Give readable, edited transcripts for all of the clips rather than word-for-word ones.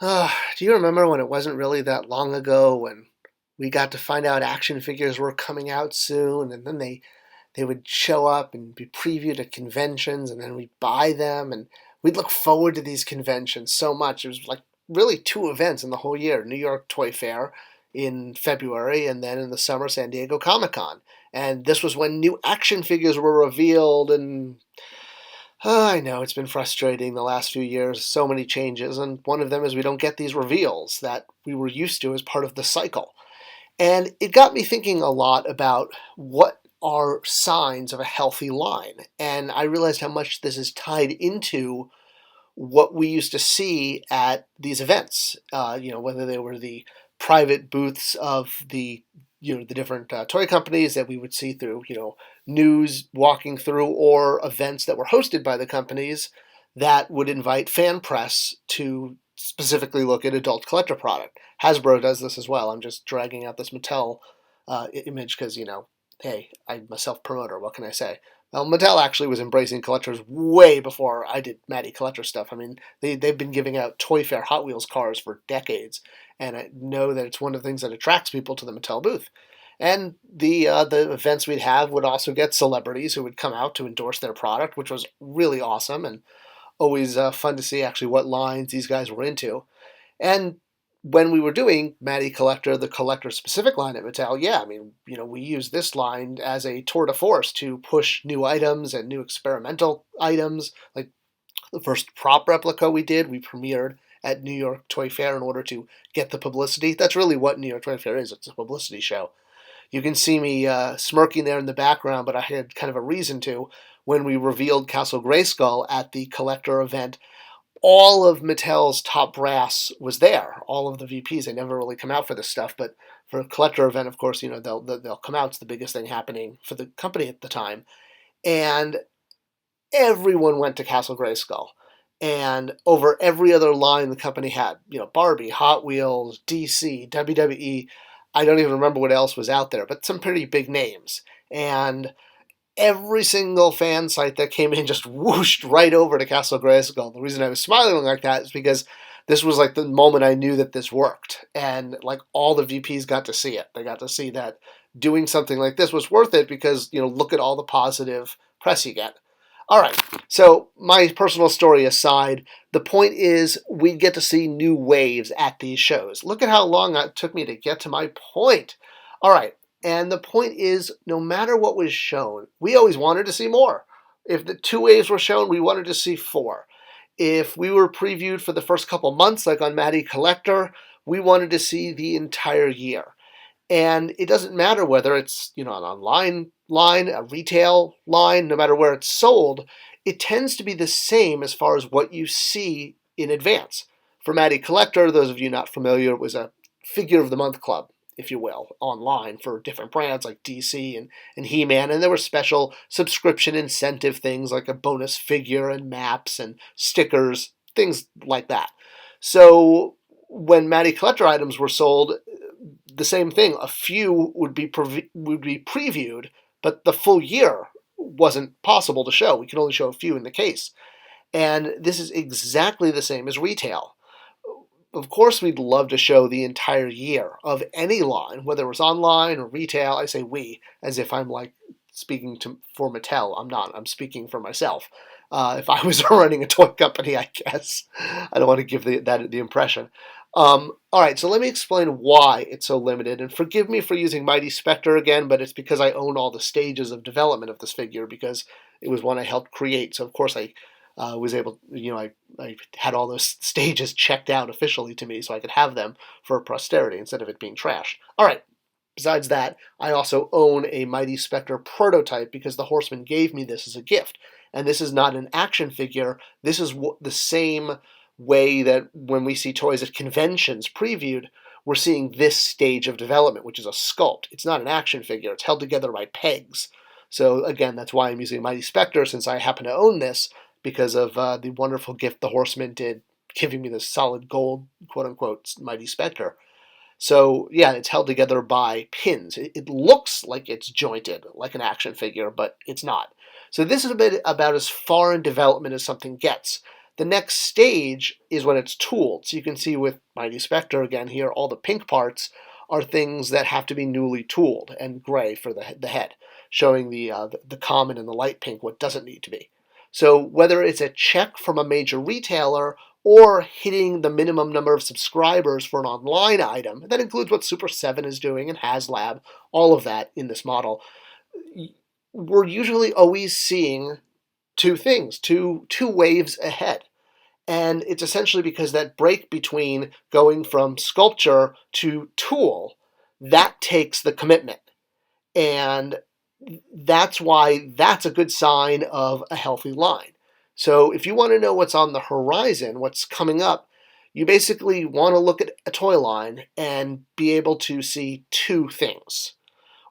Do you remember when it wasn't really that long ago when we got to find out action figures were coming out soon, and then they would show up and be previewed at conventions, and then we'd buy them, and we'd look forward to these conventions so much. It was like really two events in the whole year: New York Toy Fair in February, and then in the summer, San Diego Comic Con. And this was when new action figures were revealed, and I know it's been frustrating the last few years, so many changes, and one of them is we don't get these reveals that we were used to as part of the cycle. And it got me thinking a lot about what are signs of a healthy line. And I realized how much this is tied into what we used to see at these events. Whether they were the private booths of the different toy companies that we would see through news walking through, or events that were hosted by the companies that would invite fan press to specifically look at adult collector product. Hasbro does this as well. I'm just dragging out this Mattel image because hey, I'm a self promoter. What can I say? Well, Mattel actually was embracing collectors way before I did Matty Collector stuff. I mean, they've been giving out Toy Fair Hot Wheels cars for decades, and I know that it's one of the things that attracts people to the Mattel booth. And the events we'd have would also get celebrities who would come out to endorse their product, which was really awesome and always fun to see actually what lines these guys were into. And when we were doing Matty Collector, the collector specific line at Mattel, yeah, I mean, we use this line as a tour de force to push new items and new experimental items. Like the first prop replica we did, we premiered at New York Toy Fair in order to get the publicity. That's really what New York Toy Fair is. It's a publicity show. You can see me smirking there in the background, but I had kind of a reason to. When we revealed Castle Grayskull at the collector event, all of Mattel's top brass was there. All of the VPs. They never really come out for this stuff, but for a collector event, of course, they'll come out. It's the biggest thing happening for the company at the time, and everyone went to Castle Grayskull. And over every other line the company had, Barbie, Hot Wheels, DC, WWE. I don't even remember what else was out there, but some pretty big names. And every single fan site that came in just whooshed right over to Castle Grayskull. The reason I was smiling like that is because this was like the moment I knew that this worked. And like all the VPs got to see it. They got to see that doing something like this was worth it because, look at all the positive press you get. All right, so my personal story aside, the point is we get to see new waves at these shows. Look at how long it took me to get to my point. All right, and the point is no matter what was shown, we always wanted to see more. If the two waves were shown, we wanted to see four. If we were previewed for the first couple months, like on Matty Collector, we wanted to see the entire year. And it doesn't matter whether it's an online line, a retail line, no matter where it's sold, it tends to be the same as far as what you see in advance. For Matty Collector, those of you not familiar, it was a figure of the month club, if you will, online for different brands like DC and He-Man, and there were special subscription incentive things like a bonus figure and maps and stickers, things like that. So when Matty Collector items were sold, the same thing. A few would be previewed, but the full year wasn't possible to show. We could only show a few in the case. And this is exactly the same as retail. Of course, we'd love to show the entire year of any line, whether it was online or retail. I say we, as if I'm like speaking for Mattel. I'm not. I'm speaking for myself. If I was running a toy company, I guess. I don't want to give the impression. All right, so let me explain why it's so limited. And forgive me for using Mighty Spector again, but it's because I own all the stages of development of this figure because it was one I helped create. So, of course, I was able, I had all those stages checked out officially to me so I could have them for posterity instead of it being trashed. All right. Besides that, I also own a Mighty Spector prototype because the Horseman gave me this as a gift. And this is not an action figure. This is the same way that when we see toys at conventions previewed, we're seeing this stage of development, which is a sculpt. It's not an action figure. It's held together by pegs. So again, that's why I'm using Mighty Spector, since I happen to own this because of the wonderful gift the Horseman did, giving me this solid gold, quote-unquote, Mighty Spector. So, yeah, it's held together by pins. It looks like it's jointed, like an action figure, but it's not. So this is a bit about as far in development as something gets. The next stage is when it's tooled. So you can see with Mighty Spector again here, all the pink parts are things that have to be newly tooled, and gray for the head, showing the common and the light pink what doesn't need to be. So whether it's a check from a major retailer or hitting the minimum number of subscribers for an online item, that includes what Super 7 is doing and HasLab, all of that in this model, we're usually always seeing two things, two waves ahead. And it's essentially because that break between going from sculpture to tool, that takes the commitment. And that's why that's a good sign of a healthy line. So if you want to know what's on the horizon, what's coming up, you basically want to look at a toy line and be able to see two things.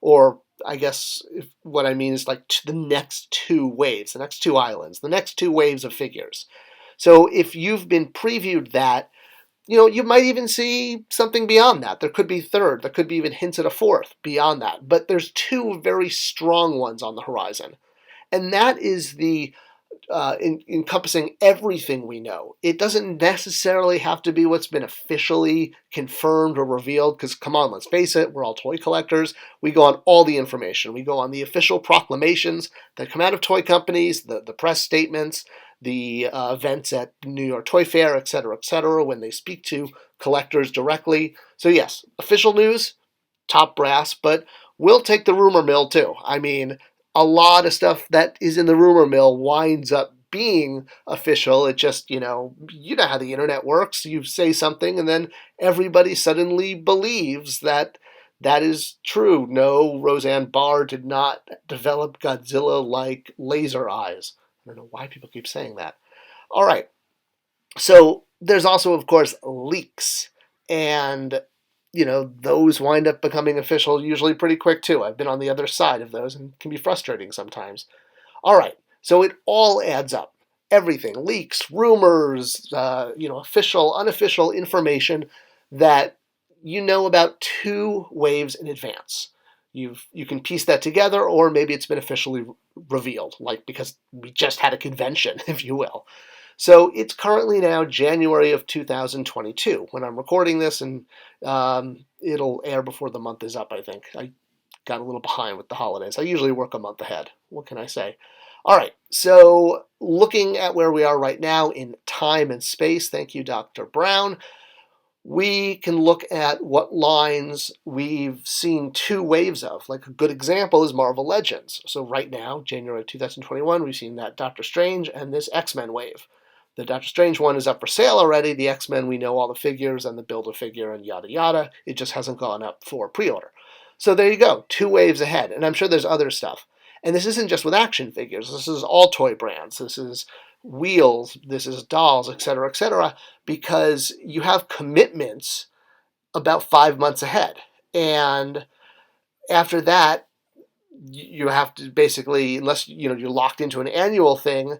Or I guess what I mean is like the next two waves, the next two islands, the next two waves of figures. So if you've been previewed that, you might even see something beyond that. There could be third. There could be even hints at a fourth beyond that. But there's two very strong ones on the horizon. And that is the encompassing everything we know. It doesn't necessarily have to be what's been officially confirmed or revealed, because come on, let's face it, we're all toy collectors. We go on all the information. We go on the official proclamations that come out of toy companies, the press statements, the events at New York Toy Fair, etc., when they speak to collectors directly. So yes, official news, top brass, but we'll take the rumor mill too. I mean, a lot of stuff that is in the rumor mill winds up being official. It just, you know how the internet works. You say something and then everybody suddenly believes that that is true. No, Roseanne Barr did not develop Godzilla-like laser eyes. I don't know why people keep saying that. All right. So there's also, of course, leaks. And those wind up becoming official usually pretty quick too. I've been on the other side of those and it can be frustrating sometimes. All right, so it all adds up. Everything, leaks, rumors, official, unofficial information that you know about two waves in advance. You can piece that together, or maybe it's been officially revealed, like because we just had a convention, if you will. So it's currently now January of 2022 when I'm recording this, and it'll air before the month is up, I think. I got a little behind with the holidays. I usually work a month ahead. What can I say? All right, so looking at where we are right now in time and space, thank you, Dr. Brown, we can look at what lines we've seen two waves of. Like a good example is Marvel Legends. So right now, January 2021, we've seen that Doctor Strange and this X-Men wave. The Doctor Strange one is up for sale already. The X-Men, we know all the figures and the Build-A-Figure and yada yada. It just hasn't gone up for pre-order. So there you go, two waves ahead. And I'm sure there's other stuff. And this isn't just with action figures. This is all toy brands. This is wheels, this is dolls, etc., because you have commitments about 5 months ahead. And after that, you have to basically, unless you're locked into an annual thing,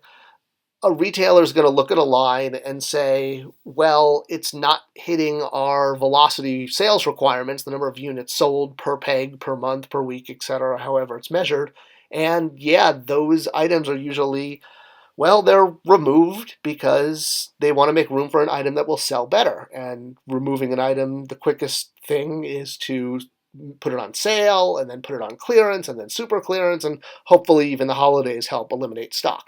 a retailer is going to look at a line and say, well, it's not hitting our velocity sales requirements, the number of units sold per peg, per month, per week, etc., however it's measured. And yeah, those items are usually, well, they're removed because they want to make room for an item that will sell better. And removing an item, the quickest thing is to put it on sale and then put it on clearance and then super clearance, and hopefully even the holidays help eliminate stock.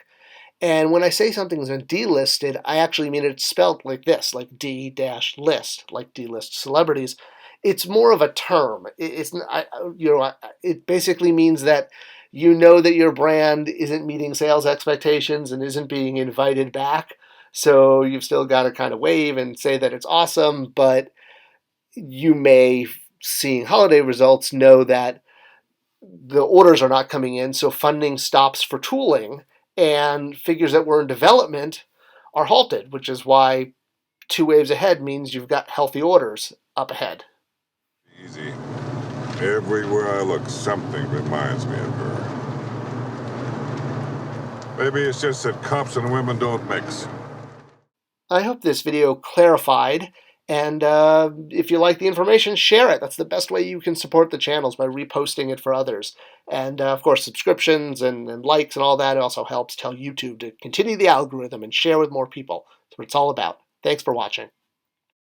And when I say something's been delisted, I actually mean it's spelled like this, like D-list, like delist celebrities. It's more of a term. It basically means that that your brand isn't meeting sales expectations and isn't being invited back. So you've still got to kind of wave and say that it's awesome, but you may, seeing holiday results, know that the orders are not coming in, so funding stops for tooling, and figures that were in development are halted, which is why two waves ahead means you've got healthy orders up ahead. Easy. Everywhere I look, something reminds me of her. Maybe it's just that cops and women don't mix. I hope this video clarified And if you like the information, share it. That's the best way you can support the channels, by reposting it for others. And of course, subscriptions and likes and all that also helps tell YouTube to continue the algorithm and share with more people. That's what it's all about. Thanks for watching.